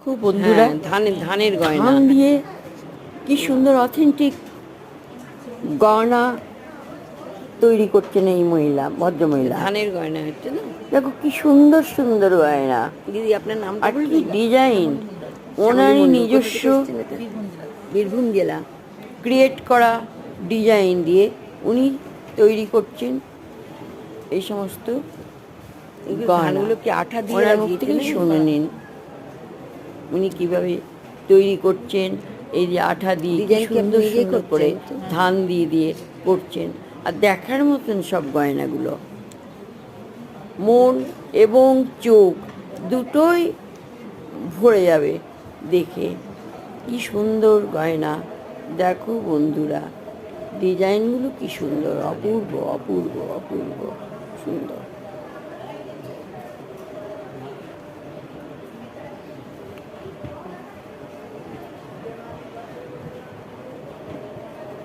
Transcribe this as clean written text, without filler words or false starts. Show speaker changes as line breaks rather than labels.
খুব বন্ধুরা,
ধানের গয়না
ধান দিয়ে কি সুন্দর অথেন্টিক গয়না তৈরি করছেন এই মহিলা, ভদ্রমহিলা।
ধানের গয়না হচ্ছে না?
দেখো কি সুন্দর সুন্দর গয়না,
দিদি আপনার নামটা
আর কি
বলবেন?
ডিজাইন,
শ্যামলী
ওনারই
মণ্ডল। কোথা
নিজস্ব
থেকে এসেছেন এটা? বীরভূম জেলা।
ক্রিয়েট করা ডিজাইন দিয়ে উনি তৈরি করছেন এই সমস্ত
এগুলো
গয়না।
ধানগুলো কি আঠা দিয়ে
ওনার মুখ
লাগিয়েছেন
থেকেই
নাকি?
শুনে নিন উনি কিভাবে তৈরি করছেন। এই যে আঠা দিয়ে কি
ডিজাইন কি আপনি
সুন্দর
নিজেই
সুন্দর করে
করছেন?
ধান দিয়ে দিয়ে করছেন। আর দেখার মতন সব গয়নাগুলো, মন এবং চোখ দুটোই ভরে যাবে দেখে। কি সুন্দর গয়না, দেখো বন্ধুরা, ডিজাইনগুলো কি সুন্দর, অপূর্ব অপূর্ব অপূর্ব সুন্দর।